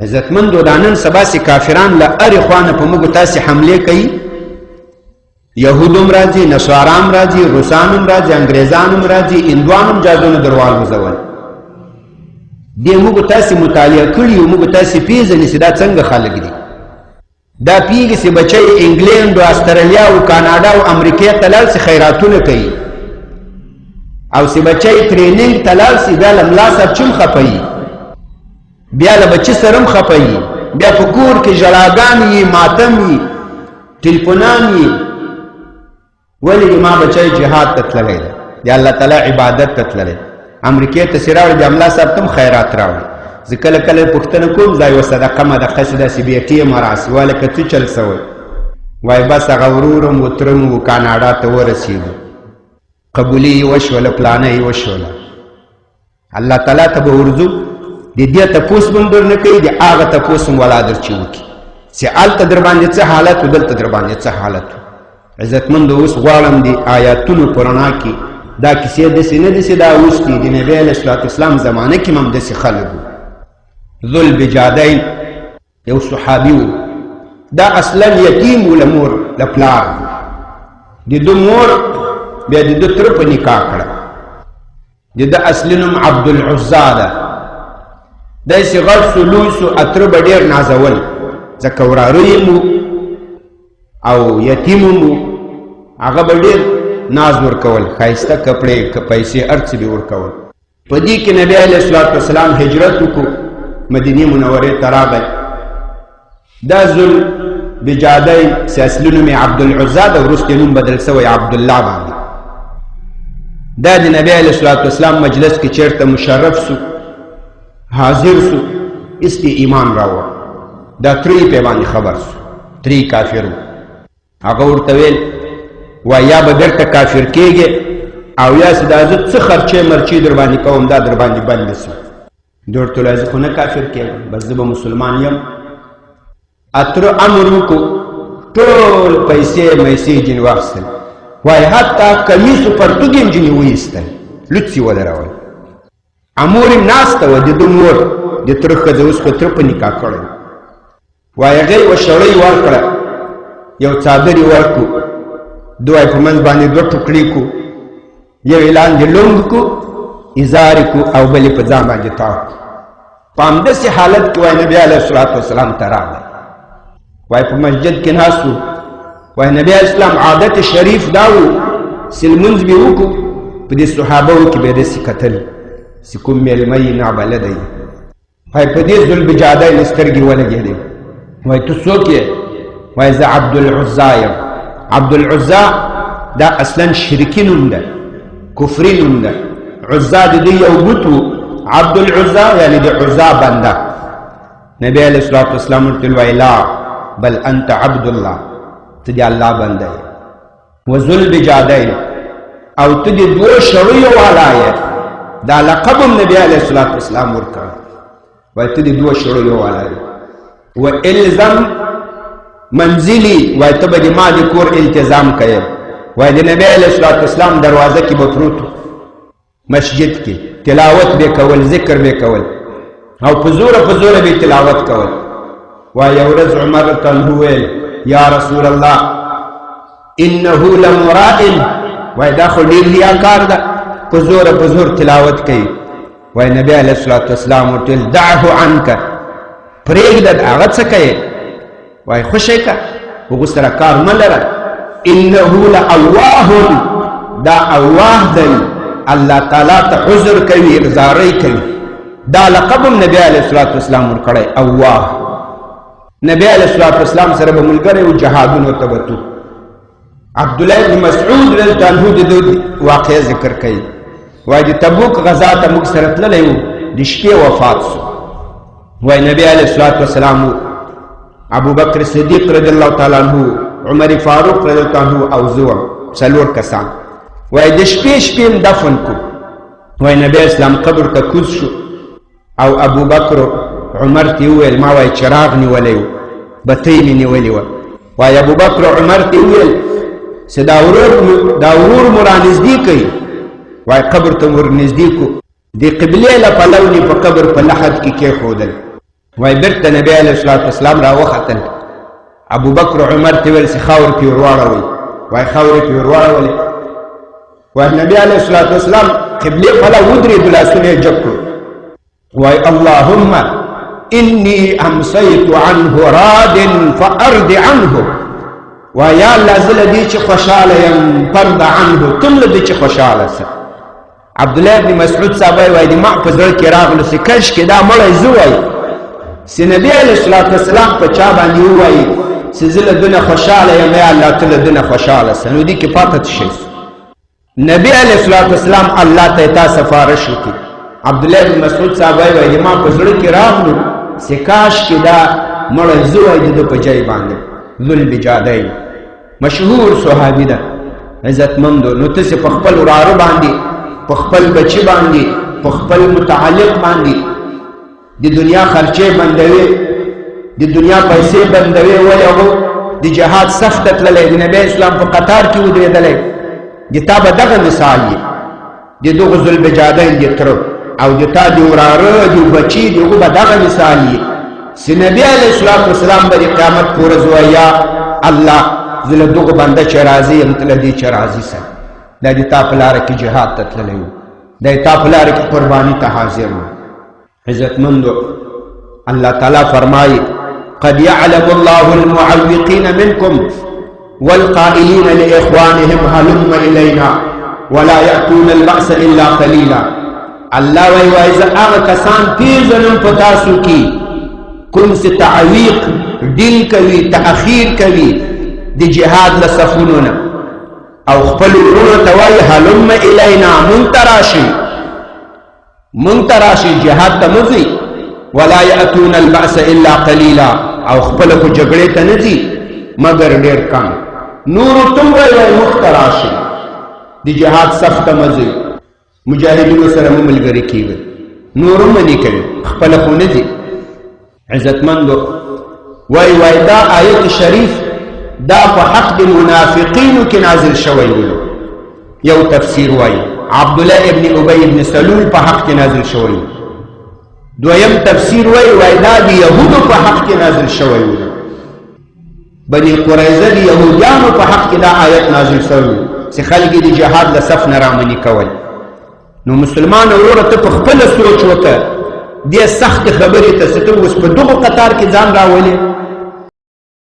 عزتمندو دا نن سبا سي کافران له هرې خوانه په موږ تاسې حملې کوي. یهودم راځي، نصارام راځي، روسانم راځي، انګریزانم راځي، هندوانم جادونه دروال وزول. دې موږ تاسې مطالعه کړي او موږ تاسې پیژنې چې دا څنګه خلک دي. دا پیږي چې بچی انګلینډ او استرالیا او کاناډا او امریکې ته لاړ شي خیراتونه کوي، او چې بچی ټریننګ ته لاړ شي بیا له ملا صاحب چم خفوي، بیا له بچي سره هم خفوي، بیا په کور کې ژړاګانې یي، ماتم یي، ټلیفونان یي. ولې ما بچی جهاد ته تللی دی، د الله تعالی عبادت ته تللی، امریکې ته چې راوړي بیا ملا صاحب ته هم خیرات راوړي. زه کله کله پوښتنه کوم دا یوه صدقه مدقه چې داسې بې ټیمه راسي، وایي لکه څه چل سوی، وایي بس هغه ورورم و ترم و کاناډا ته ورسېږو، قبولي یې وشوله، پلانه یې وشوله. الله تعالی ته به ورځو، د دې تپوس به هم در نه کوي، د هغه تپوس هم ولا در چې وکړي چې هلته در باندې څه حالت و، دلته در باندې څه حالت و. عزتمندو اوس غواړم د آیاتونو په رڼا کې دا کیسې داسې نه دي چې دا اوس دي، د نبي علیه الصلاة والسلام زمانه کې هم داسې خلک وو. ذوالبجادین یو صحابي و، دا اصلا یتیم و له مور له پلار، د ده مور بیا د ده تره په نکاح کړه، د ده اصلي نوم عبدالعزا ده. داسې غټ سو لوی سو، اتره به ډېر نازول، ځکه وراره یې مو او یتیم مو، هغه به ډېر ناز ورکول، ښایسته کپړې پیسې هر څه به ورکول. په دې کې نبی علیه الصلاة والسلام هجرت وکړو، مدینې منورې ته راغی. دا ذوالبجادین چې اصلي نوم یې عبدالعزا ده، وروسته نوم بدل سوی عبدالله باندې. دا د نبی علیه الصلاة والسلام مجلس کې چېرته مشرف سو، حاضر سو، اس ته ایمان راوړ. دا ترې پې باندې خبر سو، ترې کافر و. هغه ورته ویل وایي یا به بېرته کافر کېږې او یا چې دا زه څه خرچې مرچې در باندې کوم دا در باندې بند شي. ده ورته ویل زه خو نه کافر کېږم، بس زه به مسلمان یم. اتره امر وکړو، ټول پیسې میسې ځینې واخیستل، وایي حتی کمیس و پرتوګ یې ځینې وایستل، لوڅ یې ودرول. امور یې ناسته وه، د ده مور د تره ښځه اوس خو تره په نکاح کړی، وایي هغې یوه شړۍ ورکړه، یو څادر یې ورکړو، ده وایي په منځ باندې دوه ټوکړې کړو، یو یې لاندې لونګ کړو، اظهار یې کړو او بل یې په ځان باندې تاو کړو. په همداسې حالت کې وایي نبي علیه الصلاة والسلام ته راغی، وایي په مسجد کې ناست و، وایي نبي علیه السلام عادت شریف دا و چې لمونځ به یې وکړو، په دې صحابهو کې به یې داسې کتل چې کوم مېلمه یې نابلده یې. وایي په دې ذوالبجادین سترګې ولګېدې، وایي ته څوک یې؟ وایي زه عبدالعزا یم. عبدالعزا دا اصلا شرکي نوم ده، کفري نوم ده. عزا د دې یو بت و، عبدالعزا یعنې د عزا بنده. نبی علیه الصلاة والسلام ورته وایي لا بل انت عبدالله، ته د الله بنده یې. وذوالبجادین او ته د دوو شړیو والا یې، دا لقب هم نبی علیه الصلاة والسلام ورکړ، وایي ته د دوو شړیو والا یې. والزم منزلي، وایي ته به د ما د کور التزام کوې. وایي د نبی علیه الصلاة والسلام دروازه کې به پروت مسجد کې تلاوت به کول، ذکر به کول او په زوره به تلاوت کول. وایي یو ورځ عمر رضی الله ویل یا رسول الله انه لمرائن، وایي دا خو ډېر ریاکار ده، په زور تلاوت کوي. وایي نبی علیه الصلاة والسلام ورته ویل دعه عنک، پرېږده هغه څه کوې، وایي خوشی که هغو سره کار مه لره. انه لأواه، دا اواه دی، الله تعالی ته عذر کوي، ارزارۍ کوي. دا لقب هم نبی علیه الصلاة والسلام ورکړی، اواه. نبی علیه الصلاة والسلام سره به ملګری و، جهادونو ته به تو. عبدالله بن مسعود رضی الله عنه د ده واقعه ذکر کوي، وایي د تبوک غزا ته موږ سره تللی و، د شپې وفات سو. وایي نبی علیه الصلاة والسلام ابو بکر صدیق رضی الله تعالی عنه، عمر فاروق رضی الله عنه او زه وم، څلور کسان. وایي د شپې م دفن کو. وایي نبی اسلام قبر ته کوز شو او ابو بکر عمر ته وویل ما وایي چراغ نیولی و، بتۍ مې نیولې وه. وایي ابو بکر عمر ته وویل چې دا ورور مو رانږدې کوي. وایي قبر ته ور نږدې کو، د قبلې له پلو په قبر په لحد کې کېښودل. وای بیرته نبی علیه الصلاة والسلام را وختل ابو بکر عمر ته ویل چې خاور کې ورواړوئ وای خاورې کې ورواړولې وای نبی علیه الصلاة والسلام قبلې خلا ودرېدو لاسونه یې جګ کړو وای اللهم انی امسیت عنه راد فارد عنه وای یا الله زه له دې چې خوشحاله یم فرد عنه تم له دې چې خوشحاله سه عبدالله ابن مسعود صاحب وای د ما په زړه کې راغلو چې کشکې دا مړی زه وای چې نبی علیه الصلاة والسلام په چا باندې ووایي چې زه له دونه خوشحاله یم یا الله ته له دونه خوشحاله سه نو دې کې پاته څه شی نبی علیه الصلاة والسلام الله ته تا سفارش وکړي عبدالله بن مسعود صاحب وایي د ما په زړه کې راغلو چې کاشکې دا مړی زه وای د ده په ځای باندې ذوالبجادین مشهور صحابي ده عزتمندو نو تاسې په خپل وراره باندې په خپل بچي باندې په خپل متعلق باندې د دنیا خرچې بندوي د دنیا پیسې بندوي ولې هغه د جهاد سخته تللی د نبی اسلام په قطار کې ودرېدلی د تا به دغه مثال یې د دغه ذوالبجادین د تره او د تا د وراره د بچي د هغه به دغه مثال یې چې نبی علیه الصلاة والسلام به د قیامت په ورځ وایي یا الله زه له دغه بنده چې راضي یم ته له دې چې راضي سه دا د تا په لاره کې جهاد ته تللی و دا د تا په لاره کې قرباني ته حاضر و عزتمندو الله تعالی فرمایي قد يعلم الله المعوقين منكم والقائلين لإخوانهم هلم إلينا ولا يأتون البأس إلا قليلا الله وی وایزه هغه کسان پیژنم په تاسو کې کوم چې تعویق ډیل کوي تأخیر کوي د جهاد له صفونو نه او خپل ورونو ته وایي هلم الینا مونږ ته راشئ جهاد ته مه ځئ ولا یأتون البأس الا قلیلا او خپله خو جګړې ته نه ځي مګر ډېر کم نورو تم وایي مونږ ته راشئ د جهاد صف ته مه ځئ مجاهدینو سره مه ملګري کېږئ نور هم منې کوي خپله خو نه ځي عزتمندو وای دا آیت شریف دا په حق د منافقینو کې نازل شوی و یو تفسیر وای عبدالله ابن ابی ابن سلول په حق کې نازل شوی دویم تفسیر وای دا د یهودو په حق کې نازل شوی و بني قریظه د یهودیانو په حق کې دا آیت نازل شوی چې خلک د جهاد له صف نه رامنې کول نو مسلمان وروره ته په خپله سوچ وکړه دې سخت خبرې ته چې ته اوس په دغو قطار کې ځان راولې